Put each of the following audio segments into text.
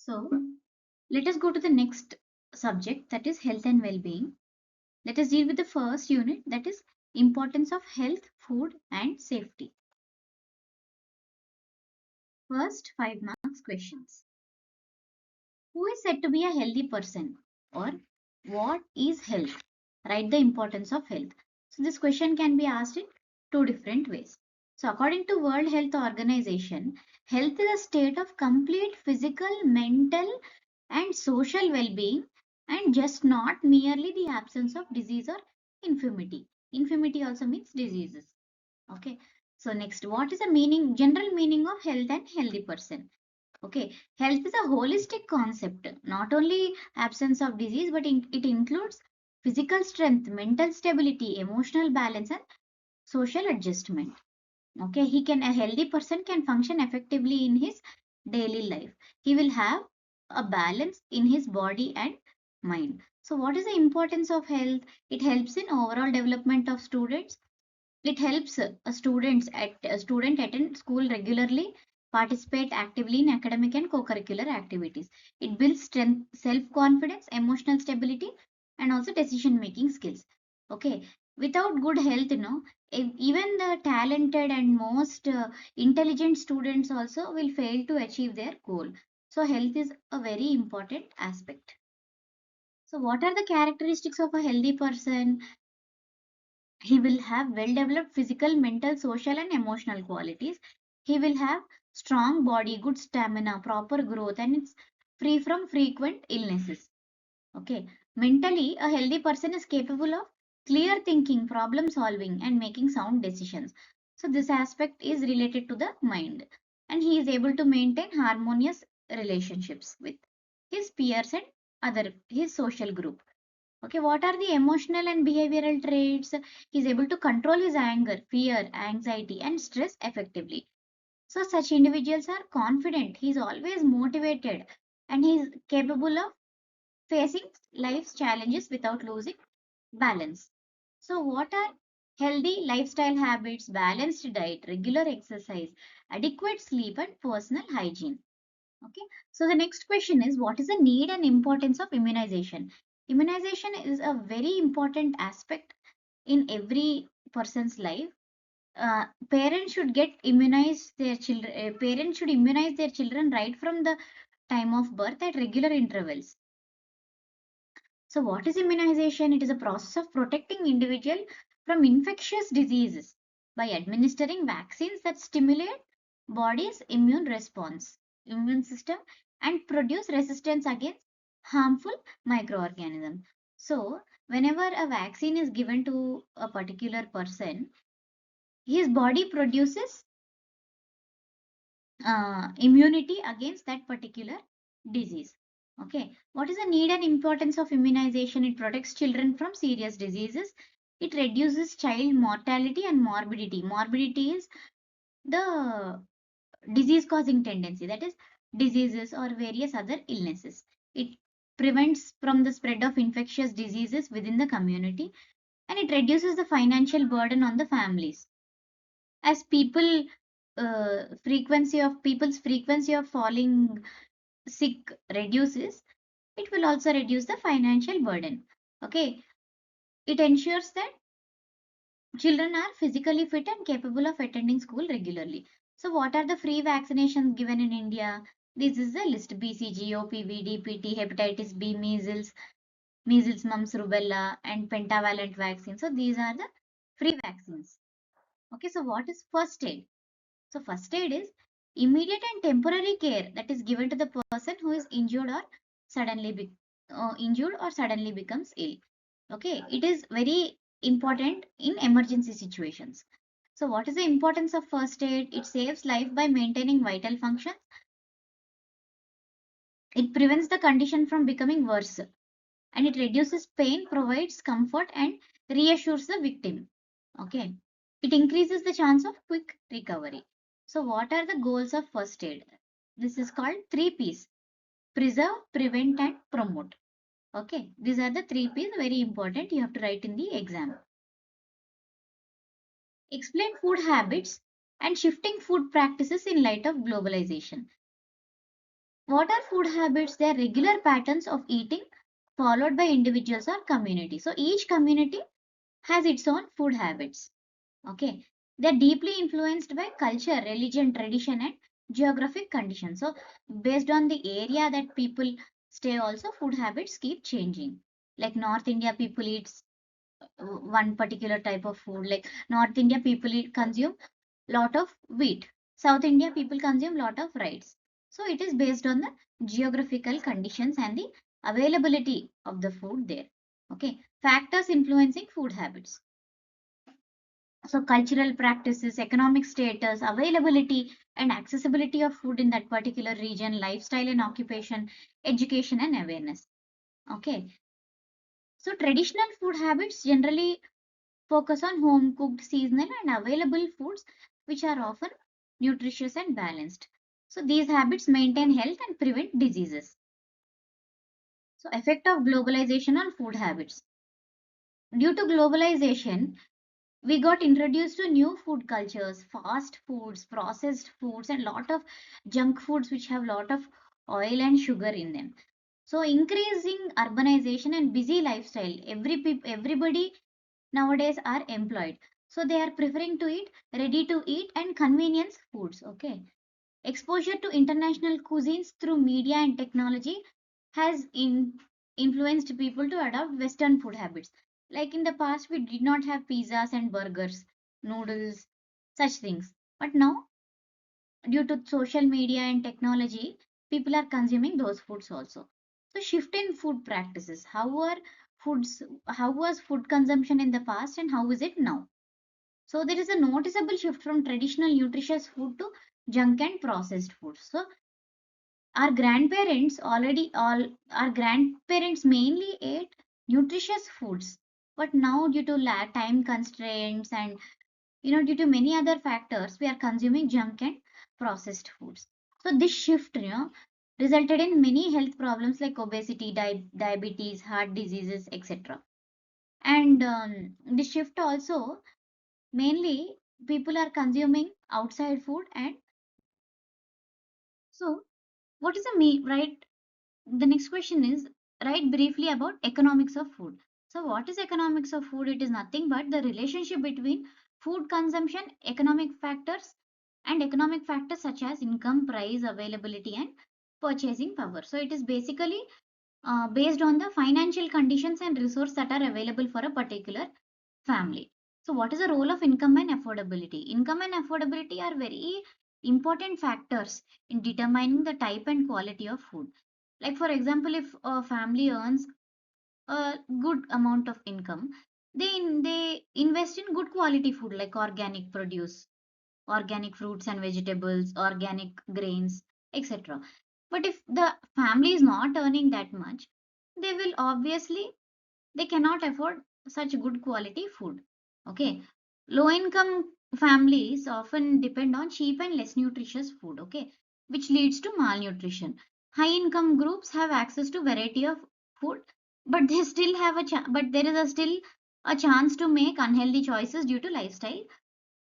So, let us go to the next subject, that is health and well-being. Let us deal with the first unit, that is importance of health, food and safety. First 5 marks questions. Who is said to be a healthy person, or what is health? Write the importance of health. So this question can be asked in two different ways. So according to World Health Organization, health is a state of complete physical, mental and social well-being, and just not merely the absence of disease or infirmity. Infirmity also means diseases. Okay. So next, what is the meaning, general meaning of health and healthy person? Okay, health is a holistic concept, not only absence of disease, but it includes physical strength, mental stability, emotional balance, and social adjustment. Okay, a healthy person can function effectively in his daily life. He will have a balance in his body and mind. So, what is the importance of health? It helps in overall development of students. It helps a student attend school regularly, participate actively in academic and co-curricular activities. It builds strength, self-confidence, emotional stability, and also decision-making skills. Okay, without good health, even the talented and most intelligent students also will fail to achieve their goal. So health is a very important aspect. So what are the characteristics of a healthy person? He will have well developed physical, mental, social and emotional qualities. He will have strong body, good stamina, proper growth, and it's free from frequent illnesses. Okay, mentally a healthy person is capable of clear thinking, problem solving and making sound decisions. So this aspect is related to the mind, and he is able to maintain harmonious relationships with his peers and other his social group. Okay, what are the emotional and behavioral traits? He's able to control his anger, fear, anxiety, and stress effectively. So, such individuals are confident, he's always motivated, and he's capable of facing life's challenges without losing balance. So, what are healthy lifestyle habits? Balanced diet, regular exercise, adequate sleep, and personal hygiene. Okay, so the next question is, what is the need and importance of immunization? Immunization is a very important aspect in every person's life. Parents should get immunize their children. Parents should immunize their children right from the time of birth at regular intervals. So, what is immunization? It is a process of protecting individual from infectious diseases by administering vaccines that stimulate body's immune system, and produce resistance against harmful microorganisms. So, whenever a vaccine is given to a particular person, his body produces immunity against that particular disease. Okay, what is the need and importance of immunization? It protects children from serious diseases. It reduces child mortality and morbidity. Morbidity is the disease causing tendency, that is diseases or various other illnesses. It prevents from the spread of infectious diseases within the community, and it reduces the financial burden on the families. As people's frequency of falling sick reduces, it will also reduce the financial burden. Okay, it ensures that children are physically fit and capable of attending school regularly. So what are the free vaccinations given in India? This is the list: BCG, OPV, DPT, hepatitis B, measles, mumps, rubella and pentavalent vaccine. So these are the free vaccines. Okay, so what is first aid? So first aid is immediate and temporary care that is given to the person who is injured or suddenly becomes ill. Okay, it is very important in emergency situations. So what is the importance of first aid? It saves life by maintaining vital functions. It prevents the condition from becoming worse, and it reduces pain, provides comfort and reassures the victim. Okay, it increases the chance of quick recovery. So what are the goals of first aid? This is called 3Ps: preserve, prevent and promote. Okay, these are the 3Ps, very important, you have to write in the exam. Explain food habits and shifting food practices in light of globalization. What are food habits? They are regular patterns of eating followed by individuals or community. So each community has its own food habits. Okay. They're deeply influenced by culture, religion, tradition, and geographic conditions. So based on the area that people stay, also food habits keep changing. Like North India people eat one particular type of food. Like North India people consume lot of wheat. South India people consume lot of rice. So it is based on the geographical conditions and the availability of the food there. Okay. Factors influencing food habits. So cultural practices, economic status, availability and accessibility of food in that particular region, lifestyle and occupation, education and awareness. Okay. So traditional food habits generally focus on home cooked, seasonal and available foods which are often nutritious and balanced. So these habits maintain health and prevent diseases. So effect of globalization on food habits. Due to globalization, we got introduced to new food cultures, fast foods, processed foods, and lot of junk foods which have lot of oil and sugar in them. So increasing urbanization and busy lifestyle, everybody nowadays are employed, so they are preferring to eat ready to eat and convenience foods. Okay. Exposure to international cuisines through media and technology has influenced people to adopt Western food habits. Like in the past, we did not have pizzas and burgers, noodles, such things. But now, due to social media and technology, people are consuming those foods also. So, shift in food practices. How was food consumption in the past and how is it now? So, there is a noticeable shift from traditional nutritious food to junk and processed food. So, our grandparents mainly ate nutritious foods, but now due to time constraints and due to many other factors, we are consuming junk and processed foods. So this shift resulted in many health problems like obesity, diabetes, heart diseases, etc. And this shift also, mainly people are consuming outside food. And so what is the right? The next question is, write briefly about economics of food. So what is economics of food? It is nothing but the relationship between food consumption, economic factors such as income, price, availability and purchasing power. So it is basically based on the financial conditions and resources that are available for a particular family. So what is the role of income and affordability? Income and affordability are very important factors in determining the type and quality of food. Like for example, if a family earns a good amount of income, they invest in good quality food like organic produce, organic fruits and vegetables, organic grains, etc. But if the family is not earning that much, they will obviously they cannot afford such good quality food. Okay. Low income families often depend on cheap and less nutritious food. Okay. Which leads to malnutrition. High income groups have access to variety of food, but they still have but there is still a chance to make unhealthy choices due to lifestyle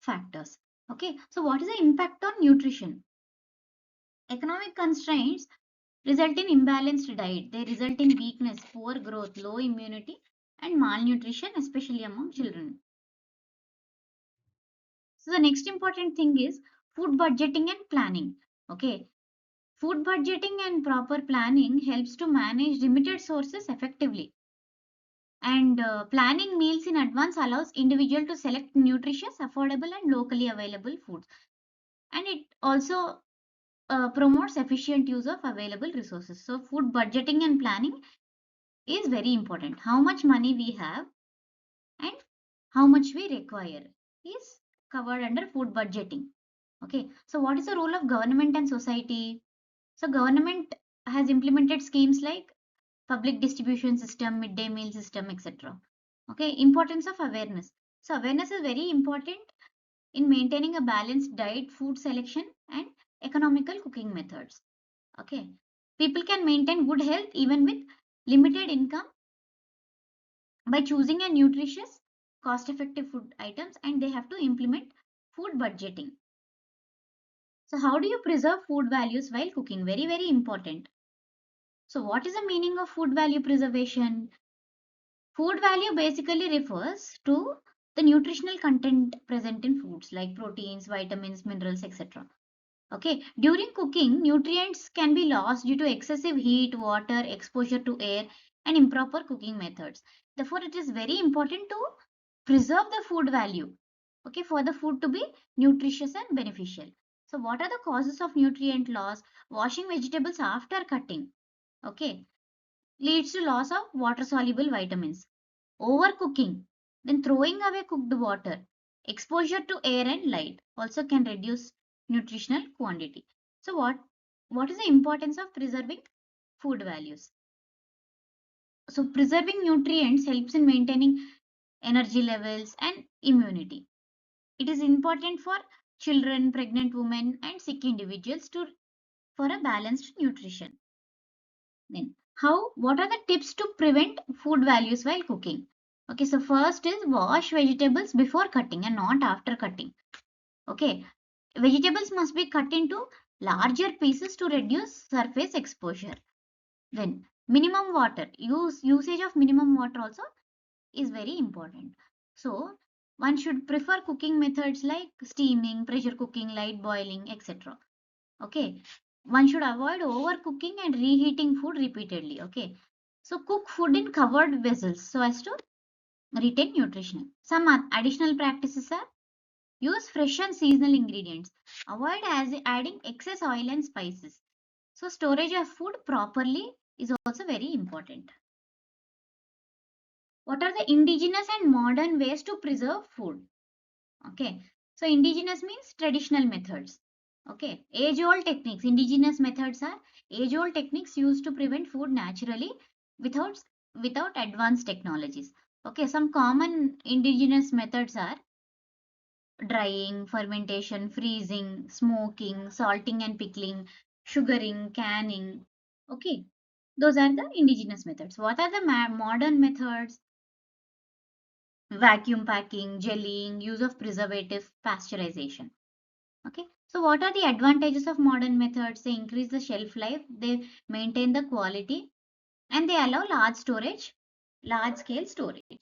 factors. Okay. So what is the impact on nutrition? Economic constraints result in imbalanced diet. They result in weakness, poor growth, low immunity, and malnutrition, especially among children. So the next important thing is food budgeting and planning. Okay, food budgeting and proper planning helps to manage limited sources effectively. And planning meals in advance allows individual to select nutritious, affordable, and locally available foods. And it also promotes efficient use of available resources. So food budgeting and planning is very important. How much money we have and how much we require is covered under food budgeting. Okay, so what is the role of government and society? So government has implemented schemes like public distribution system, midday meal system, etc. Okay, importance of awareness. So awareness is very important in maintaining a balanced diet, food selection and economical cooking methods. Okay, people can maintain good health even with limited income by choosing a nutritious, cost effective food items, and they have to implement food budgeting. So how do you preserve food values while cooking? Very, very important. So what is the meaning of food value preservation? Food value basically refers to the nutritional content present in foods like proteins, vitamins, minerals, etc. Okay, during cooking, nutrients can be lost due to excessive heat, water, exposure to air, and improper cooking methods. Therefore, it is very important to preserve the food value, okay, for the food to be nutritious and beneficial. So, what are the causes of nutrient loss? Washing vegetables after cutting, okay, leads to loss of water soluble vitamins. Overcooking, then throwing away cooked water, exposure to air and light also can reduce nutritional quantity. So what is the importance of preserving food values? So preserving nutrients helps in maintaining energy levels and immunity. It is important for children, pregnant women and sick individuals to for a balanced nutrition. Then what are the tips to prevent food values while cooking? Okay, so first is wash vegetables before cutting and not after cutting. Okay, vegetables must be cut into larger pieces to reduce surface exposure. Then minimum water, usage of minimum water also is very important. So one should prefer cooking methods like steaming, pressure cooking, light boiling, etc. Okay, one should avoid overcooking and reheating food repeatedly. Okay, so cook food in covered vessels so as to retain nutrition. Some additional practices are use fresh and seasonal ingredients, avoid adding excess oil and spices. So storage of food properly is also very important. What are the indigenous and modern ways to preserve food? Okay, so indigenous means traditional methods. Okay, age old techniques. Indigenous methods are age old techniques used to prevent food naturally without advanced technologies. Okay, some common indigenous methods are drying, fermentation, freezing, smoking, salting and pickling, sugaring, canning. Okay, those are the indigenous methods. What are the modern methods? Vacuum packing, gelling, use of preservative, pasteurization. Okay, so what are the advantages of modern methods? They increase the shelf life, they maintain the quality, and they allow large scale storage.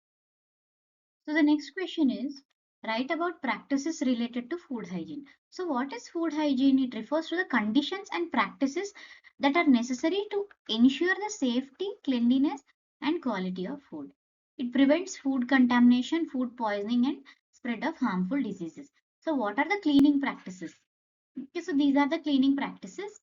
So the next question is write about practices related to food hygiene. So what is food hygiene? It refers to the conditions and practices that are necessary to ensure the safety, cleanliness and quality of food. It prevents food contamination, food poisoning and spread of harmful diseases. So what are the cleaning practices? Okay, so these are the cleaning practices.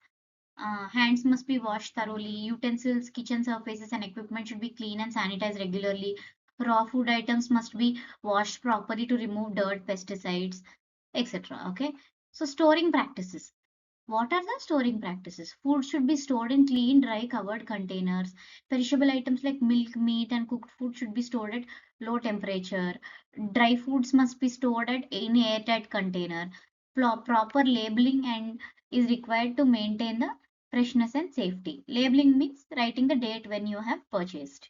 Hands must be washed thoroughly. Utensils, kitchen surfaces, and equipment should be clean and sanitized regularly. Raw food items must be washed properly to remove dirt, pesticides, etc. Okay. So, storing practices. What are the storing practices? Food should be stored in clean, dry, covered containers. Perishable items like milk, meat, and cooked food should be stored at low temperature. Dry foods must be stored in airtight container. Proper labeling and is required to maintain the freshness and safety. Labeling means writing the date when you have purchased.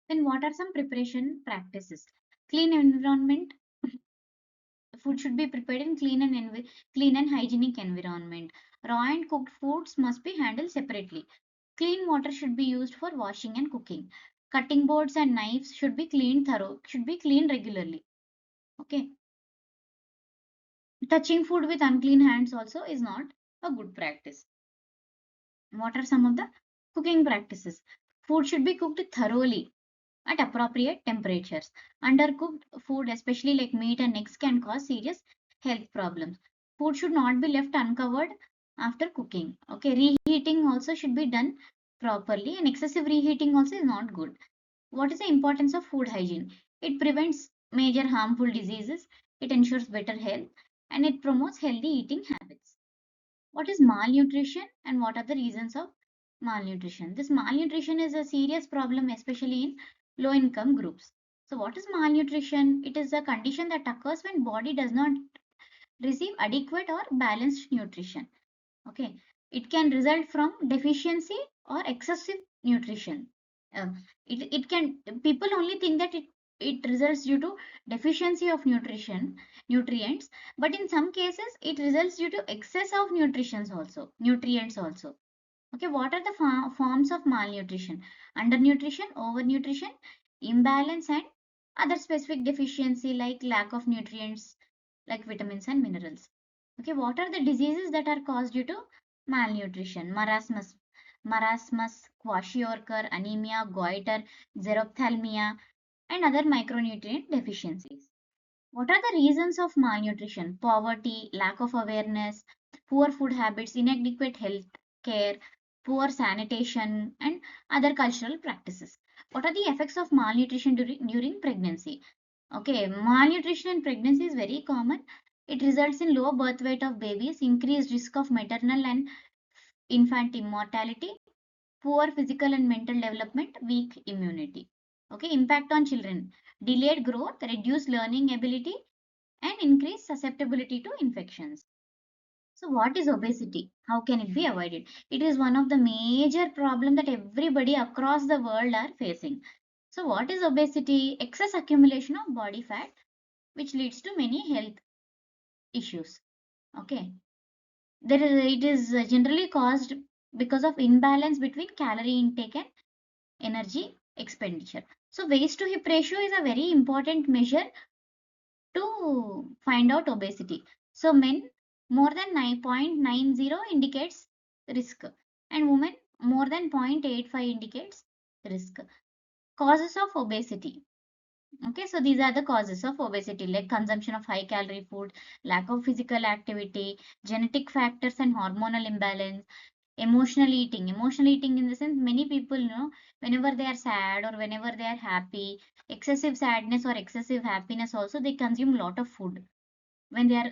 Then what are some preparation practices? Clean environment. Food should be prepared in clean and hygienic environment. Raw and cooked foods must be handled separately. Clean water should be used for washing and cooking. Cutting boards and knives should be cleaned regularly. Okay. Touching food with unclean hands also is not a good practice. What are some of the cooking practices? Food should be cooked thoroughly at appropriate temperatures. Undercooked food, especially like meat and eggs, can cause serious health problems. Food should not be left uncovered after cooking. Okay, reheating also should be done properly, and excessive reheating also is not good. What is the importance of food hygiene? It prevents major harmful diseases, it ensures better health, and it promotes healthy eating habits. What is malnutrition and what are the reasons of malnutrition? This malnutrition is a serious problem, especially in low income groups. So what is malnutrition? It is a condition that occurs when body does not receive adequate or balanced nutrition. Okay, it can result from deficiency or excessive nutrition. Uh, it can people only think that it results due to deficiency of nutrients, but in some cases it results due to excess of nutrients also. Okay, what are the forms of malnutrition? Undernutrition, overnutrition, imbalance, and other specific deficiency like lack of nutrients like vitamins and minerals. Okay, what are the diseases that are caused due to malnutrition? Marasmus, kwashiorkor, anemia, goiter, xerophthalmia, and other micronutrient deficiencies. What are the reasons of malnutrition? Poverty, lack of awareness, poor food habits, inadequate health care, poor sanitation, and other cultural practices. What are the effects of malnutrition during pregnancy? Okay, malnutrition in pregnancy is very common. It results in low birth weight of babies, increased risk of maternal and infant mortality, poor physical and mental development, weak immunity. Okay, impact on children, delayed growth, reduced learning ability, and increased susceptibility to infections. So what is obesity? How can it be avoided? It is one of the major problem that everybody across the world are facing. So what is obesity? Excess accumulation of body fat which leads to many health issues. Okay. It is generally caused because of imbalance between calorie intake and energy expenditure. So waist to hip ratio is a very important measure to find out obesity. So men more than 9.90 indicates risk and women more than 0.85 indicates risk. Causes of obesity. Okay, so these are the causes of obesity like consumption of high calorie food, lack of physical activity, genetic factors and hormonal imbalance, emotional eating. Emotional eating in the sense many people whenever they are sad or whenever they are happy, excessive sadness or excessive happiness also they consume a lot of food. When they are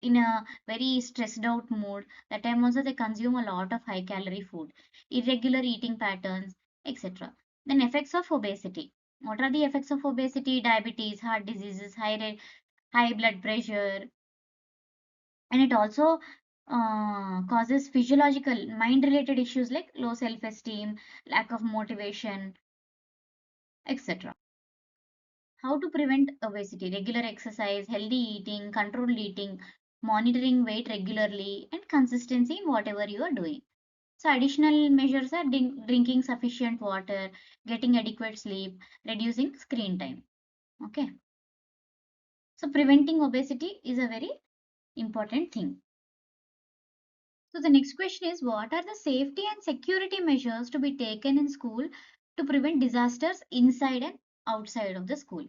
in a very stressed out mood, that time also they consume a lot of high calorie food, irregular eating patterns, etc. Then effects of obesity. What are the effects of obesity? Diabetes, heart diseases, high blood pressure, and it also causes physiological mind related issues like low self esteem, lack of motivation, etc. How to prevent obesity? Regular exercise, healthy eating, controlled eating, monitoring weight regularly, and consistency in whatever you are doing. So, additional measures are drinking sufficient water, getting adequate sleep, reducing screen time. Okay. So, preventing obesity is a very important thing. So, the next question is what are the safety and security measures to be taken in school to prevent disasters inside and outside of the school?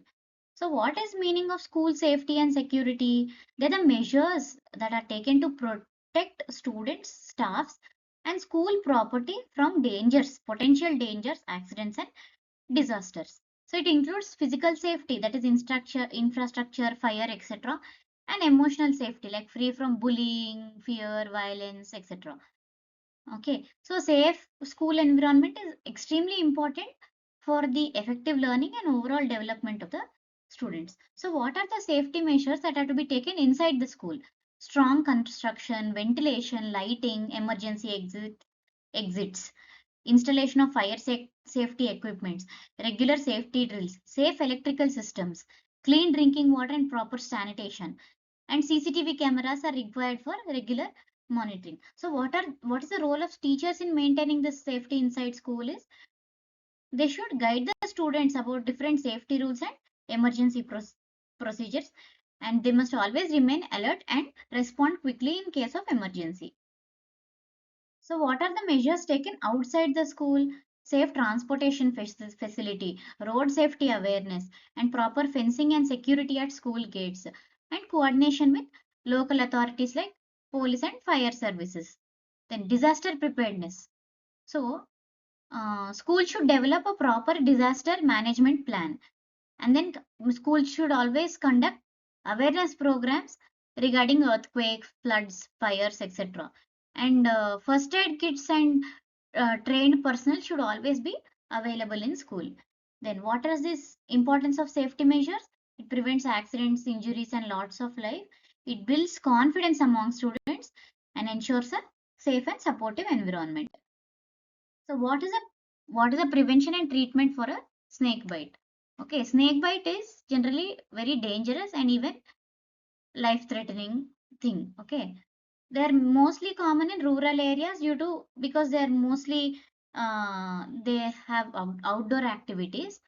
So what is meaning of school safety and security? They're the measures that are taken to protect students, staffs, and school property from dangers, potential dangers, accidents, and disasters. So it includes physical safety, that is infrastructure, fire, etc., and emotional safety, like free from bullying, fear, violence, etc. Okay, so safe school environment is extremely important for the effective learning and overall development of the students. So what are the safety measures that are to be taken inside the school? Strong construction, ventilation, lighting, emergency exits, installation of safety equipments, regular safety drills, safe electrical systems, clean drinking water and proper sanitation, and CCTV cameras are required for regular monitoring. So what is the role of teachers in maintaining the safety inside school is they should guide the students about different safety rules and emergency procedures, and they must always remain alert and respond quickly in case of emergency. So what are the measures taken outside the school? Safe transportation facility, road safety awareness, and proper fencing and security at school gates, and coordination with local authorities like police and fire services. Then disaster preparedness. So school should develop a proper disaster management plan, and then school should always conduct awareness programs regarding earthquakes, floods, fires, etc. And first aid kits and trained personnel should always be available in school. Then what is this importance of safety measures? It prevents accidents, injuries, and lots of life. It builds confidence among students and ensures a safe and supportive environment. So what is a prevention and treatment for a snake bite? Okay, snake bite is generally very dangerous and even life threatening thing. Okay, they are mostly common in rural areas due to because they are mostly they have outdoor activities,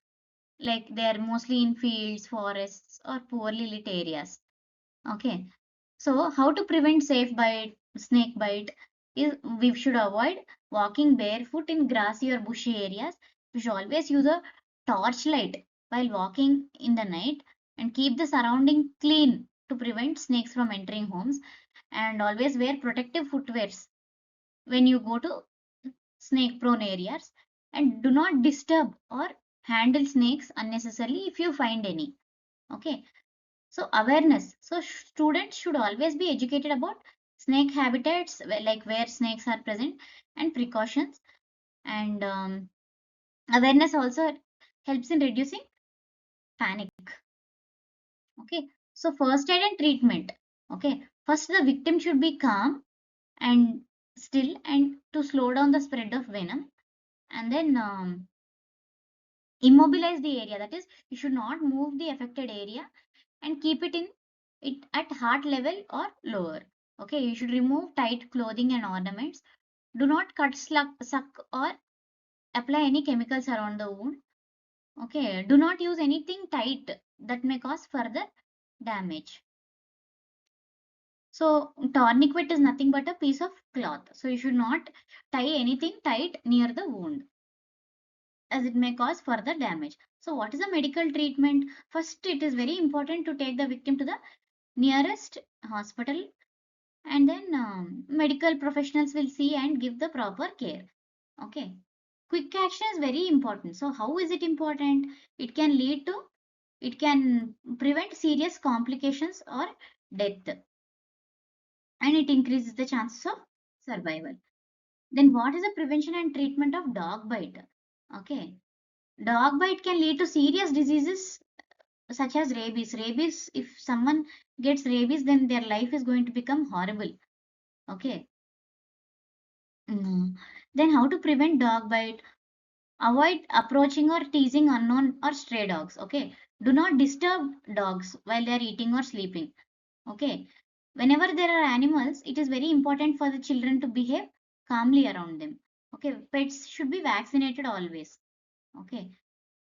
like they are mostly in fields, forests, or poorly lit areas. Okay, so how to prevent snake bite is we should avoid walking barefoot in grassy or bushy areas. We should always use a torchlight while walking in the night and keep the surrounding clean to prevent snakes from entering homes, and always wear protective footwears when you go to snake prone areas, and do not disturb or handle snakes unnecessarily if you find any. Okay, so awareness. So students should always be educated about snake habitats, like where snakes are present, and precautions. And awareness also helps in reducing panic. Okay. So first aid and treatment. Okay. First, the victim should be calm and still, and to slow down the spread of venom. And then immobilize the area. That is, you should not move the affected area and keep it at heart level or lower. Okay, you should remove tight clothing and ornaments. Do not cut, suck, or apply any chemicals around the wound. Okay, do not use anything tight that may cause further damage. So, tourniquet is nothing but a piece of cloth. So, you should not tie anything tight near the wound, as it may cause further damage. So, what is the medical treatment? First, it is very important to take the victim to the nearest hospital, and then medical professionals will see and give the proper care. Okay, quick action is very important. So how is it important? It can lead to, it can prevent serious complications or death, and it increases the chances of survival. Then what is the prevention and treatment of dog bite? Okay, dog bite can lead to serious diseases such as rabies. If someone gets rabies, then their life is going to become horrible. Okay. Then how to prevent dog bite? Avoid approaching or teasing unknown or stray dogs. Okay. Do not disturb dogs while they are eating or sleeping. Okay. Whenever there are animals, it is very important for the children to behave calmly around them. Okay. Pets should be vaccinated always. Okay.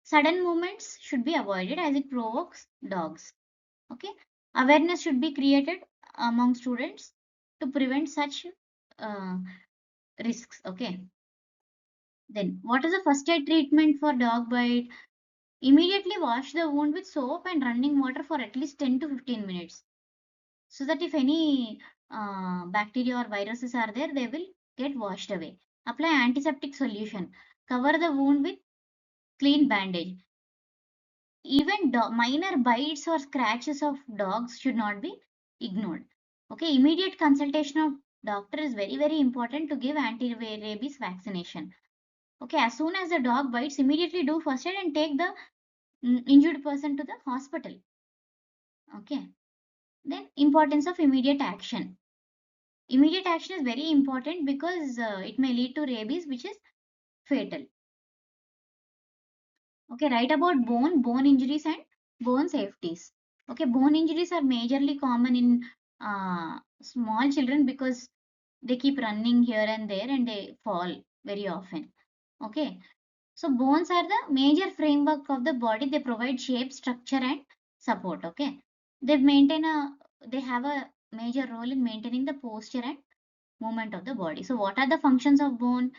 Sudden movements should be avoided as it provokes dogs. Okay. Awareness should be created among students to prevent such uh, risks. Okay. Then, what is the first aid treatment for dog bite? Immediately wash the wound with soap and running water for at least 10 to 15 minutes, so that if any bacteria or viruses are there, they will get washed away. Apply antiseptic solution. Cover the wound with clean bandage. Even minor bites or scratches of dogs should not be ignored. Okay, immediate consultation of doctor is very, very important to give anti-rabies vaccination. Okay, as soon as the dog bites, immediately do first aid and take the injured person to the hospital. Okay, then importance of immediate action. Immediate action is very important because it may lead to rabies, which is fatal. Okay, write about bone injuries and bone safeties. Okay, bone injuries are majorly common in small children because they keep running here and there and they fall very often. Okay, so bones are the major framework of the body. They provide shape, structure, and support. Okay, they maintain a they have a major role in maintaining the posture and movement of the body. So what are the functions of bone?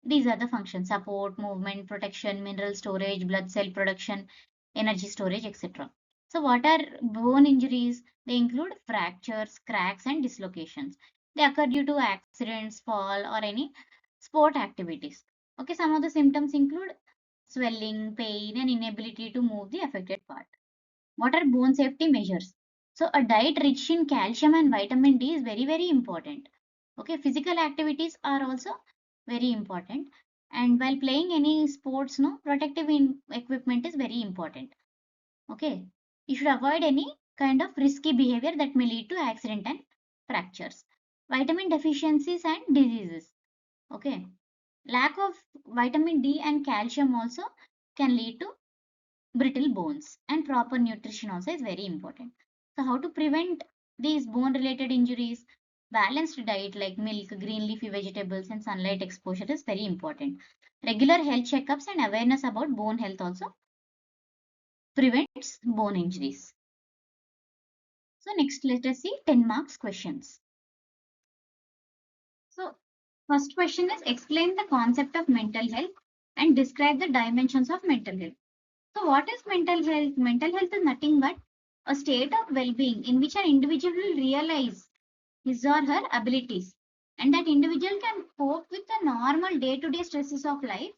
These are the functions: support, movement, protection, mineral storage, blood cell production, energy storage, etc. So what are bone injuries? They include fractures, cracks, and dislocations. They occur due to accidents, fall, or any sport activities. Okay, some of the symptoms include swelling, pain, and inability to move the affected part. What are bone safety measures? So a diet rich in calcium and vitamin D is very, very important. Okay, physical activities are also very important. And while playing any sports, no, protective equipment is very important. Okay, you should avoid any kind of risky behavior that may lead to accident and fractures. Vitamin deficiencies and diseases. Okay, lack of vitamin D and calcium also can lead to brittle bones, and proper nutrition also is very important. So how to prevent these bone related injuries? Balanced diet like milk, green leafy vegetables and sunlight exposure is very important. Regular health checkups and awareness about bone health also prevents bone injuries. So next let us see 10 marks questions. So first question is explain the concept of mental health and describe the dimensions of mental health. So what is mental health? Mental health is nothing but a state of well-being in which an individual will realize his or her abilities, and that individual can cope with the normal day-to-day stresses of life,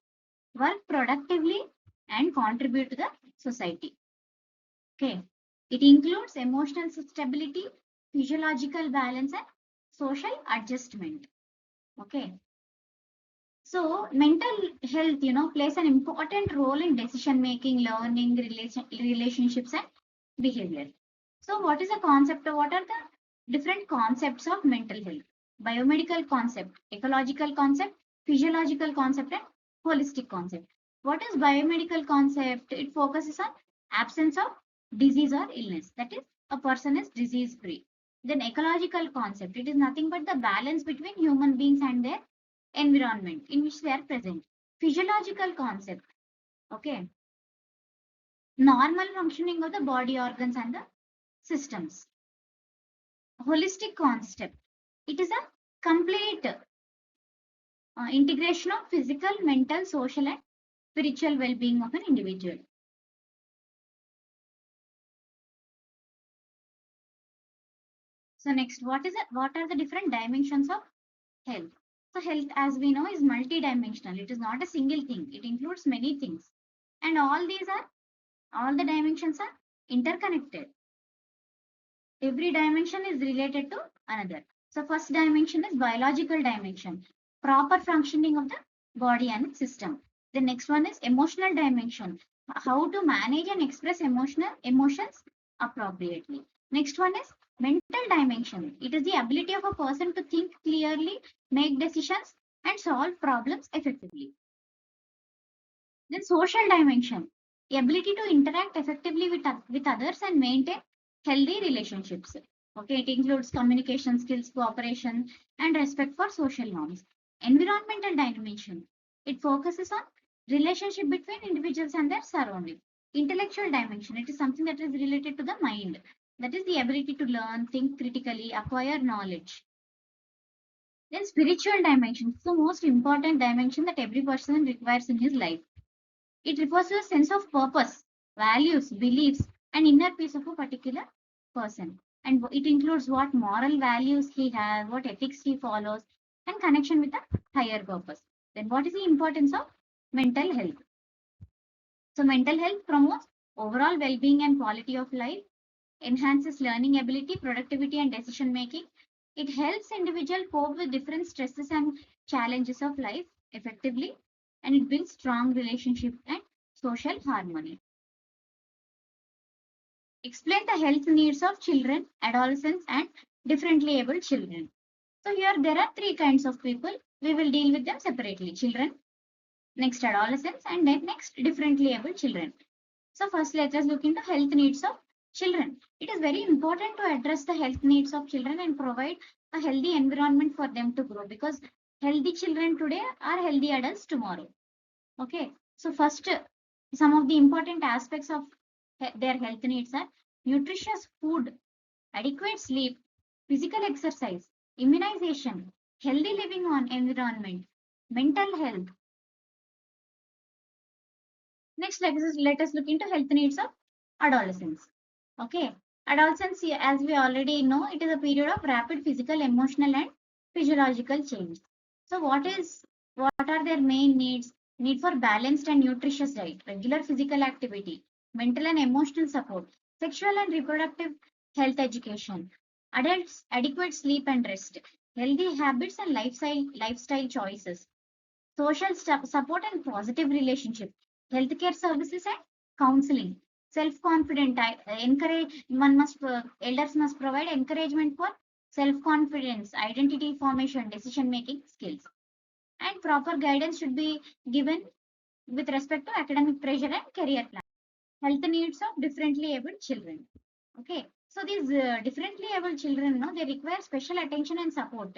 work productively and contribute to the society. Okay. It includes emotional stability, physiological balance and social adjustment. Okay. So mental health, plays an important role in decision making, learning, relationships and behavior. So what is the concept? What are the different concepts of mental health? Biomedical concept, ecological concept, physiological concept and holistic concept. What is biomedical concept? It focuses on absence of disease or illness. That is, a person is disease free. Then ecological concept. It is nothing but the balance between human beings and their environment in which they are present. Physiological concept. Okay. Normal functioning of the body organs and the systems. Holistic concept. It is a complete integration of physical, mental, social, and spiritual well-being of an individual. So next, what are the different dimensions of health? So health, as we know, is multidimensional. It is not a single thing. It includes many things, and all the dimensions are interconnected. Every dimension is related to another. So first dimension is biological dimension, proper functioning of the body and its system. The next one is emotional dimension, how to manage and express emotions appropriately. Next one is mental dimension. It is the ability of a person to think clearly, make decisions and solve problems effectively. Then social dimension, the ability to interact effectively with others and maintain healthy relationships. Okay, it includes communication skills, cooperation, and respect for social norms. Environmental dimension, it focuses on relationship between individuals and their surroundings. Intellectual dimension, it is something that is related to the mind. That is the ability to learn, think critically, acquire knowledge. Then spiritual dimension, the most important dimension that every person requires in his life. It refers to a sense of purpose, values, beliefs, and inner peace of a particular person. And it includes what moral values he has, what ethics he follows, and connection with a higher purpose. Then, what is the importance of mental health? So, mental health promotes overall well being and quality of life, enhances learning ability, productivity, and decision making. It helps individual cope with different stresses and challenges of life effectively, and it builds strong relationship and social harmony. Explain the health needs of children, adolescents, and differently abled children. So here there are three kinds of people. We will deal with them separately. Children, next adolescents, and then next differently abled children. So first let us look into health needs of children. It is very important to address the health needs of children and provide a healthy environment for them to grow, because healthy children today are healthy adults tomorrow. Okay. So first, some of the important aspects of their health needs are nutritious food, adequate sleep, physical exercise, immunization, healthy living on environment, mental health. Next, let us look into health needs of adolescents. Okay. Adolescence, as we already know, it is a period of rapid physical, emotional, and physiological change. So, what are their main needs? Need for balanced and nutritious diet, regular physical activity, mental and emotional support, sexual and reproductive health education, adults adequate sleep and rest, healthy habits and lifestyle choices, social support and positive relationship, healthcare services and counseling, self-confident. Encourage one must elders must provide encouragement for self-confidence, identity formation, decision-making skills, and proper guidance should be given with respect to academic pressure and career plan. health needs of differently abled children. Okay, so these differently abled children, no, they require special attention and support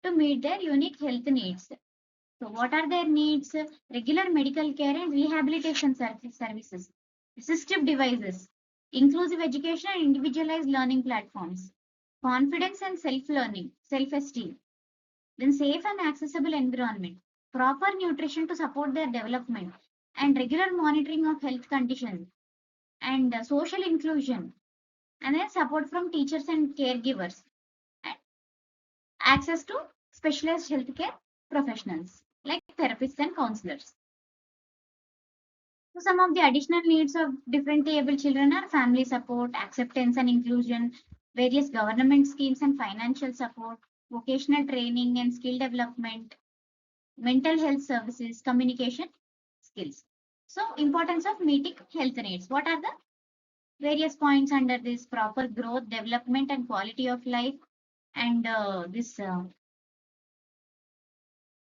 to meet their unique health needs. So, what are their needs? Regular medical care and rehabilitation services, assistive devices, inclusive education and individualized learning platforms, confidence and self-learning, self-esteem, then safe and accessible environment, proper nutrition to support their development, and regular monitoring of health conditions, and social inclusion, and then support from teachers and caregivers, and access to specialized healthcare professionals like therapists and counselors. So some of the additional needs of differently able children are family support, acceptance and inclusion, various government schemes and financial support, vocational training and skill development, mental health services, communication skills. So importance of meeting health needs. What are the various points under this? Proper growth, development and quality of life, and this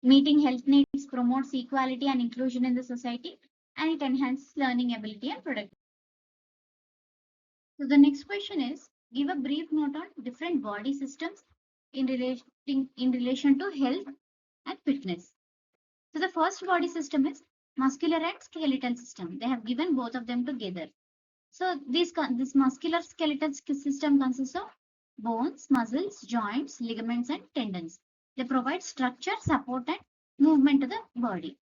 meeting health needs promotes equality and inclusion in the society, and it enhances learning ability and productivity. So the next question is, give a brief note on different body systems in relation to health and fitness. So the first body system is muscular and skeletal system. They have given both of them together. So this muscular skeletal system consists of bones, muscles, joints, ligaments, and tendons. They provide structure, support, and movement to the body.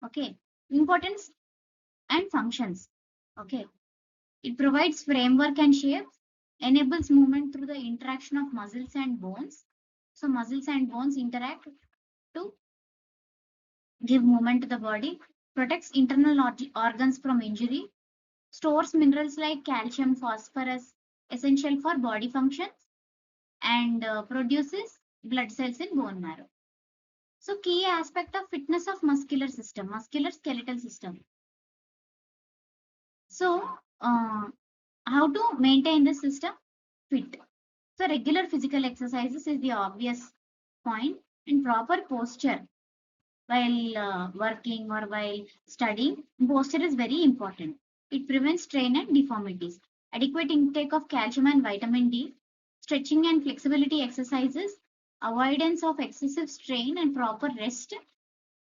Okay. Importance and functions. Okay. It provides framework and shape, enables movement through the interaction of muscles and bones. So muscles and bones interact to give movement to the body, protects internal organs from injury, stores minerals like calcium, phosphorus, essential for body functions, and produces blood cells in bone marrow. So key aspect of fitness of muscular system, muscular skeletal system. So how to maintain the system fit? So regular physical exercises is the obvious point, and proper posture while working or while studying. Posture is very important. It prevents strain and deformities. Adequate intake of calcium and vitamin D, stretching and flexibility exercises, avoidance of excessive strain and proper rest,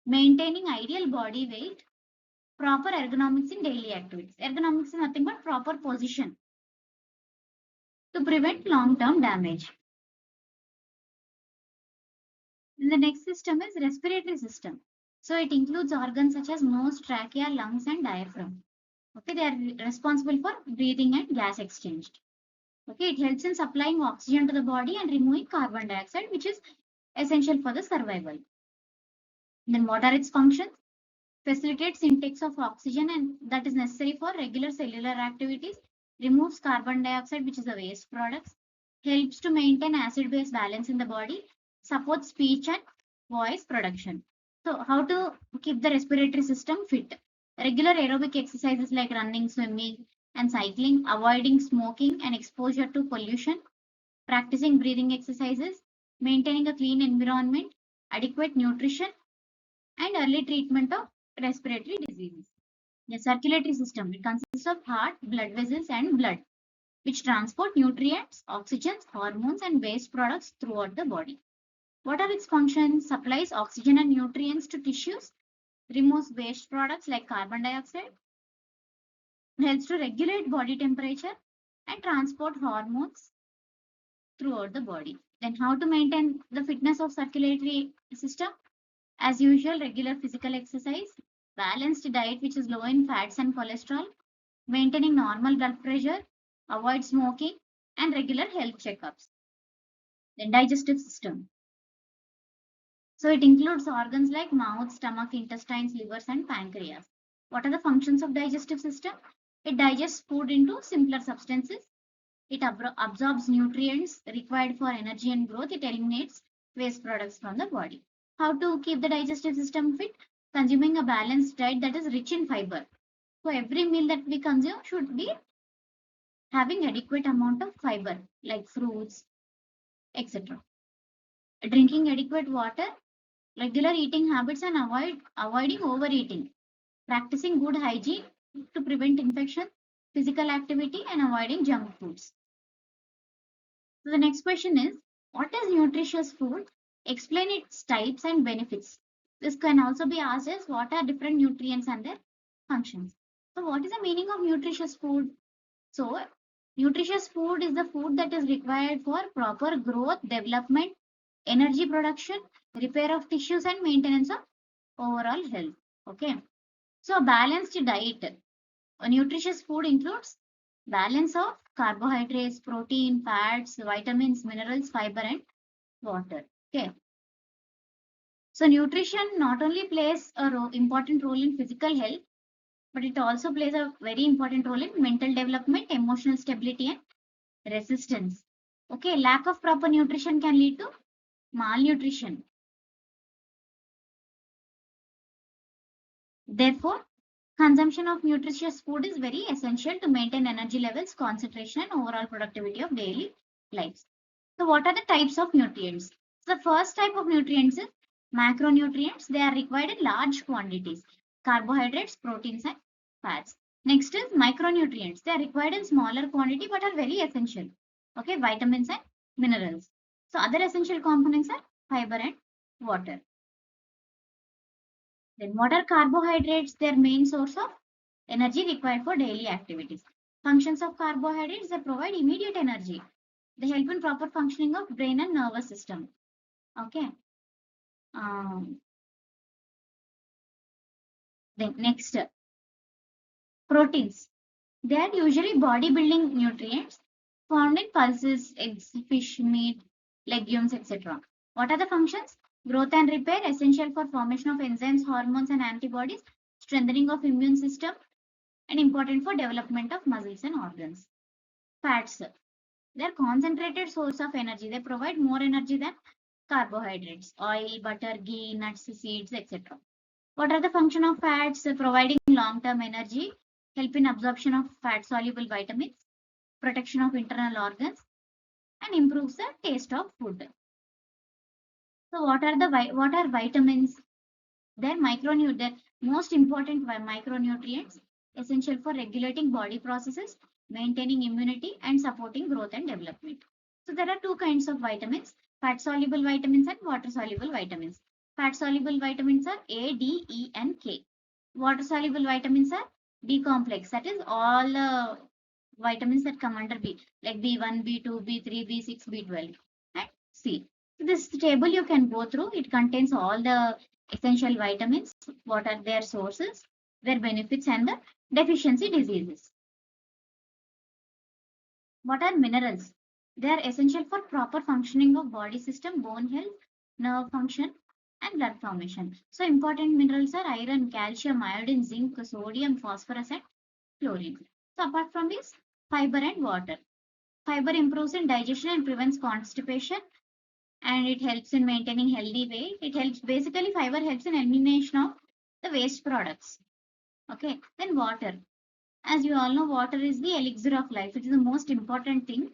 maintaining ideal body weight, proper ergonomics in daily activities. Ergonomics is nothing but proper position to prevent long-term damage. And the next system is respiratory system. So it includes organs such as nose, trachea, lungs, and diaphragm. Okay, they are responsible for breathing and gas exchange. Okay, it helps in supplying oxygen to the body and removing carbon dioxide, which is essential for the survival. Then what are its functions? Facilitates intakes of oxygen and that is necessary for regular cellular activities, removes carbon dioxide, which is a waste products, helps to maintain acid base balance in the body, supports speech and voice production. So how to keep the respiratory system fit? Regular aerobic exercises like running, swimming, and cycling, avoiding smoking and exposure to pollution, practicing breathing exercises, maintaining a clean environment, adequate nutrition, and early treatment of respiratory diseases. The circulatory system, it consists of heart, blood vessels, and blood, which transport nutrients, oxygen, hormones, and waste products throughout the body. What are its functions? Supplies oxygen and nutrients to tissues, removes waste products like carbon dioxide, helps to regulate body temperature, and transport hormones throughout the body. Then how to maintain the fitness of circulatory system? As usual, regular physical exercise, balanced diet which is low in fats and cholesterol, maintaining normal blood pressure, avoid smoking, and regular health checkups. Then digestive system. So it includes organs like mouth, stomach, intestines, livers, and pancreas. What are the functions of digestive system? It digests food into simpler substances. It absorbs nutrients required for energy and growth. It eliminates waste products from the body. How to keep the digestive system fit? Consuming a balanced diet that is rich in fiber. So every meal that we consume should be having adequate amount of fiber like fruits, etc. Drinking adequate water, regular eating habits, and avoiding overeating. Practicing good hygiene to prevent infection physical activity, and avoiding junk foods. So the next question is, what is nutritious food? Explain its types and benefits. This can also be asked as what are different nutrients and their functions. So what is the meaning of nutritious food? So nutritious food is the food that is required for proper growth, development, energy production, repair of tissues, and maintenance of overall health. Okay. So a balanced diet. A nutritious food includes balance of carbohydrates, protein, fats, vitamins, minerals, fiber, and water. Okay. So nutrition not only plays a important role in physical health, but it also plays a very important role in mental development, emotional stability, and resistance. Okay, lack of proper nutrition can lead to malnutrition. Therefore, consumption of nutritious food is very essential to maintain energy levels, concentration, and overall productivity of daily lives. So, what are the types of nutrients? So the first type of nutrients is macronutrients. They are required in large quantities: carbohydrates, proteins, and fats. Next is micronutrients. They are required in smaller quantity but are very essential. Okay, vitamins and minerals. So, other essential components are fiber and water. Then, what are carbohydrates? Their main source of energy required for daily activities. Functions of carbohydrates: they provide immediate energy. They help in proper functioning of brain and nervous system. Okay. Um, then next, proteins. They are usually bodybuilding nutrients found in pulses, eggs, fish, meat, legumes, etc. What are the functions? Growth and repair, essential for formation of enzymes, hormones, and antibodies, strengthening of immune system, and important for development of muscles and organs. Fats. They are concentrated source of energy. They provide more energy than carbohydrates, oil, butter, ghee, nuts, seeds, etc. What are the function of fats? Providing long-term energy, help in absorption of fat-soluble vitamins, protection of internal organs, and improves the taste of food. So, what are vitamins? They're the most important micronutrients essential for regulating body processes, maintaining immunity, and supporting growth and development. So there are two kinds of vitamins: fat-soluble vitamins and water-soluble vitamins. Fat-soluble vitamins are A, D, E, and K. Water-soluble vitamins are B complex. That is all the vitamins that come under B, like B1, B2, B3, B6, B12, and C. So this table you can go through. It contains all the essential vitamins, what are their sources, their benefits, and the deficiency diseases. What are minerals? They are essential for proper functioning of body system, bone health, nerve function, and blood formation. So important minerals are iron, calcium, iodine, zinc, sodium, phosphorus, and chlorine. So apart from this, fiber and water. Fiber improves in digestion and prevents constipation, and it helps in maintaining healthy weight. It helps, basically fiber helps in elimination of the waste products. Okay, then water. As you all know, water is the elixir of life. It is the most important thing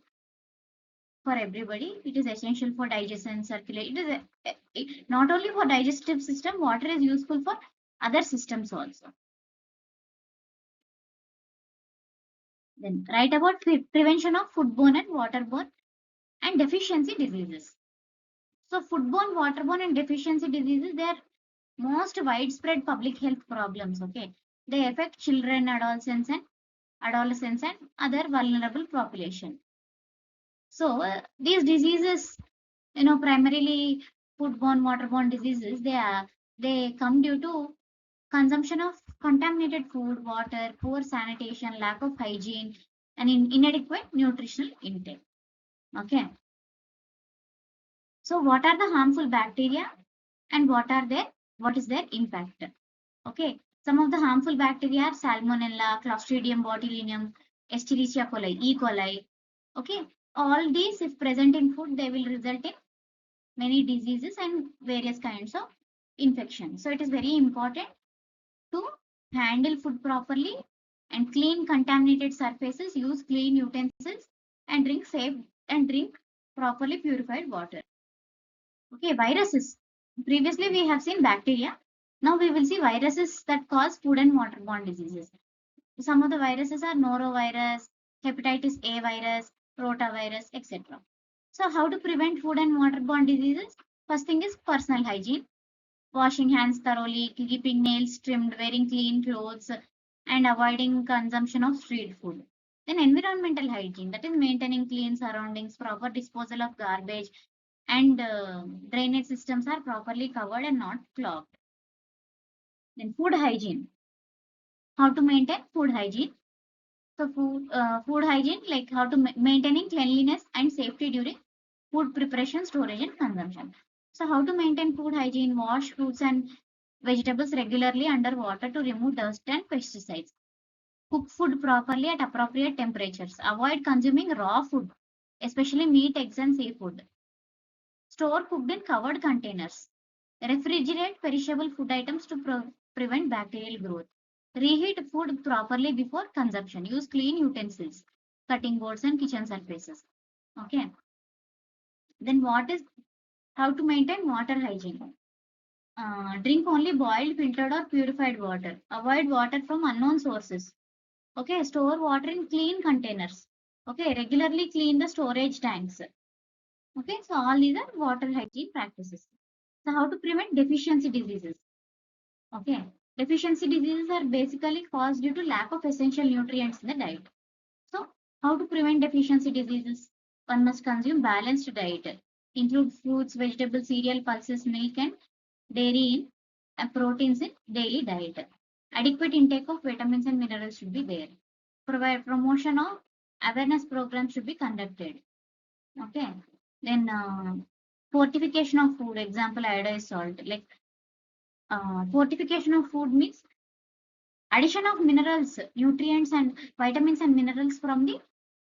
for everybody. It is essential for digestion, circulation. Not only for digestive system, water is useful for other systems also. Then write about prevention of foodborne and waterborne and deficiency diseases. So foodborne, waterborne, and deficiency diseases, they are most widespread public health problems. Okay, they affect children, adolescents, and other vulnerable population. So these diseases, primarily foodborne, waterborne diseases, they come due to consumption of contaminated food, water, poor sanitation, lack of hygiene, and inadequate nutritional intake. Okay. So what are the harmful bacteria and what is their impact? Okay. Some of the harmful bacteria are Salmonella, Clostridium botulinum, Escherichia coli, E. coli. Okay. All these, if present in food, they will result in many diseases and various kinds of infection. So it is very important to handle food properly and clean contaminated surfaces, use clean utensils, and drink properly purified water. Okay, viruses. Previously we have seen bacteria. Now we will see viruses that cause food and waterborne diseases. Some of the viruses are norovirus, hepatitis A virus, rotavirus, etc. So, how to prevent food and waterborne diseases? First thing is personal hygiene, washing hands thoroughly, keeping nails trimmed, wearing clean clothes, and avoiding consumption of street food. Then, environmental hygiene, that is maintaining clean surroundings, proper disposal of garbage, and drainage systems are properly covered and not clogged. Then, food hygiene, how to maintain food hygiene. So food hygiene, like how to maintaining cleanliness and safety during food preparation, storage, and consumption. So how to maintain food hygiene? Wash fruits and vegetables regularly under water to remove dust and pesticides. Cook food properly at appropriate temperatures. Avoid consuming raw food, especially meat, eggs, and seafood. Store cooked in covered containers. Refrigerate perishable food items to prevent bacterial growth. Reheat food properly before consumption. Use clean utensils, cutting boards, and kitchen surfaces. Okay. Then what is how to maintain water hygiene? Drink only boiled, filtered, or purified water. Avoid water from unknown sources. Okay. Store water in clean containers. Okay. Regularly clean the storage tanks. Okay. So all these are water hygiene practices. So how to prevent deficiency diseases? Okay. Deficiency diseases are basically caused due to lack of essential nutrients in the diet. So, how to prevent deficiency diseases? One must consume balanced diet. Include fruits, vegetables, cereal, pulses, milk, and dairy in and proteins in daily diet. Adequate intake of vitamins and minerals should be there. Provide promotion of awareness programs should be conducted. Okay. Then fortification of food, example iodized salt. Like fortification of food means addition of minerals, nutrients, and vitamins and minerals from the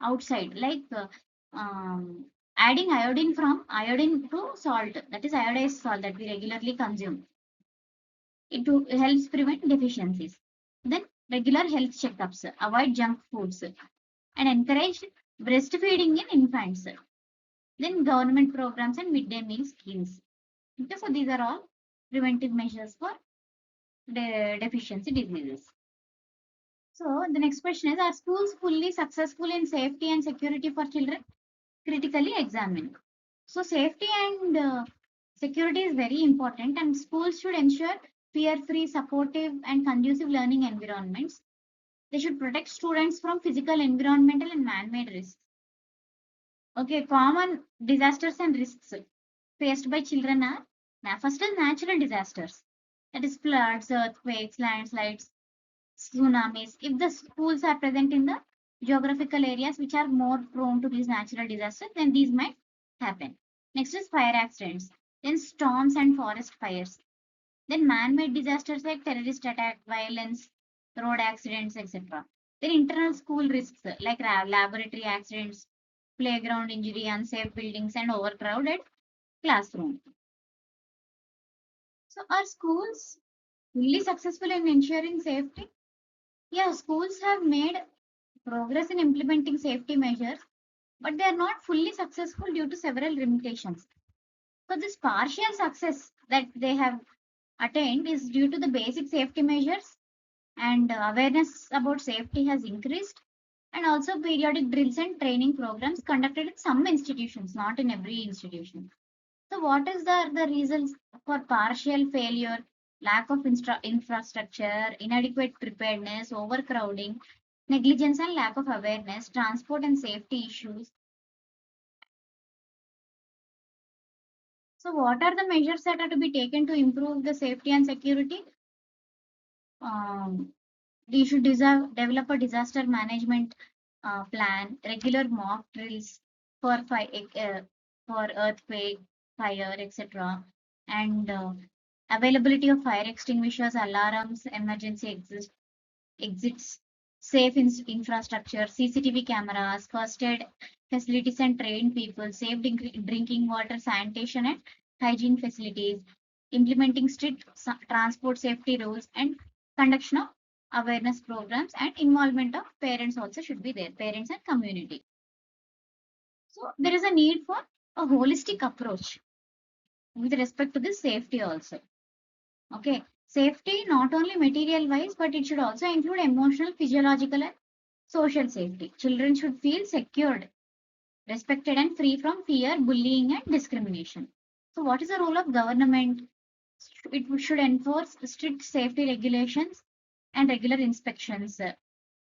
outside, like adding iodine to salt, that is iodized salt that we regularly consume. Helps prevent deficiencies. Then regular health checkups, avoid junk foods, and encourage breastfeeding in infants. Then government programs and midday meal schemes. Okay, so these are all preventive measures for deficiency diseases. So the next question is, are schools fully successful in safety and security for children? Critically examine. So safety and security is very important, and schools should ensure fear-free, supportive, and conducive learning environments. They should protect students from physical, environmental, and man-made risks. Okay, common disasters and risks faced by children are first is natural disasters, that is floods, earthquakes, landslides, tsunamis. If the schools are present in the geographical areas which are more prone to these natural disasters, then these might happen. Next is fire accidents, then storms and forest fires, then man-made disasters like terrorist attack, violence, road accidents, etc. Then internal school risks like laboratory accidents, playground injury, unsafe buildings, and overcrowded classroom. So are schools really successful in ensuring safety? Yeah, schools have made progress in implementing safety measures, but they are not fully successful due to several limitations. So, this partial success that they have attained is due to the basic safety measures, and awareness about safety has increased, and also periodic drills and training programs conducted in some institutions, not in every institution. So, what is the reasons for partial failure? Lack of infrastructure, inadequate preparedness, overcrowding, negligence and lack of awareness, transport and safety issues. So, what are the measures that are to be taken to improve the safety and security? Um, we should develop a disaster management plan, regular mock drills for for earthquake, fire, etc., and availability of fire extinguishers, alarms, emergency exits, safe infrastructure, CCTV cameras, first aid facilities, and trained people, safe drinking water, sanitation, and hygiene facilities, implementing strict transport safety rules, and conduction of awareness programs, and involvement of parents also should be there, parents and community. So there is a need for a holistic approach with respect to this safety also. Okay. Safety not only material wise, but it should also include emotional, physiological, and social safety. Children should feel secured, respected, and free from fear, bullying, and discrimination. So, what is the role of government? It should enforce strict safety regulations and regular inspections, and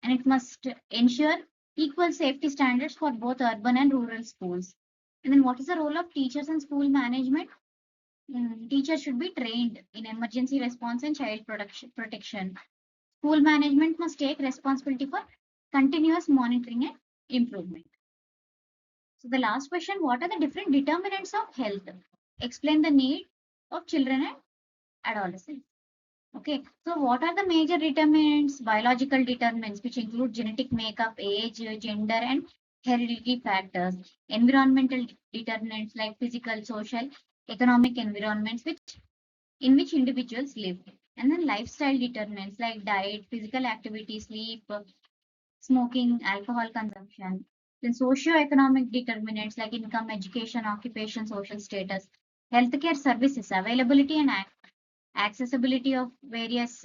it must ensure equal safety standards for both urban and rural schools. And then, what is the role of teachers and school management? Teachers should be trained in emergency response and child protection. School management must take responsibility for continuous monitoring and improvement. So the last question, what are the different determinants of health? Explain the need of children and adolescents. Okay, so what are the major determinants? Biological determinants, which include genetic makeup, age, gender, and hereditary factors. Environmental determinants like physical, social, economic environments in which individuals live. And then lifestyle determinants like diet, physical activity, sleep, smoking, alcohol consumption. Then socio-economic determinants like income, education, occupation, social status. Healthcare services, availability and accessibility of various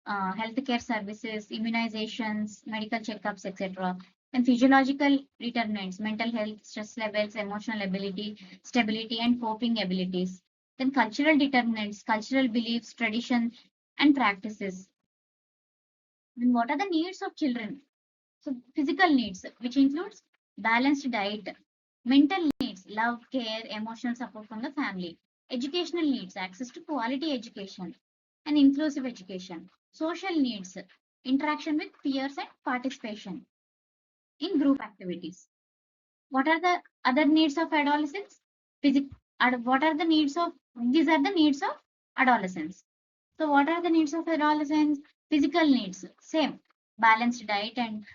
healthcare services, immunizations, medical checkups, etc. And physiological determinants, mental health, stress levels, emotional ability, stability, and coping abilities. Then cultural determinants, cultural beliefs, tradition, and practices. Then what are the needs of children? So physical needs, which includes balanced diet, mental needs, love, care, emotional support from the family, educational needs, access to quality education, and inclusive education, social needs, interaction with peers and participation in group activities. What are the other needs of adolescents? Physic- what are the needs of these are the needs of adolescents. So, what are the needs of adolescents? Physical needs, same, balanced diet and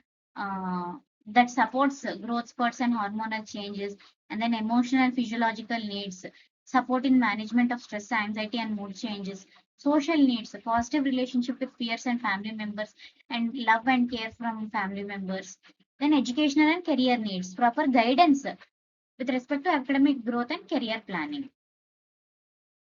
that supports growth spurts and hormonal changes, and then emotional and physiological needs, support in management of stress, anxiety, and mood changes. Social needs, a positive relationship with peers and family members, and love and care from family members. Then educational and career needs, proper guidance with respect to academic growth and career planning.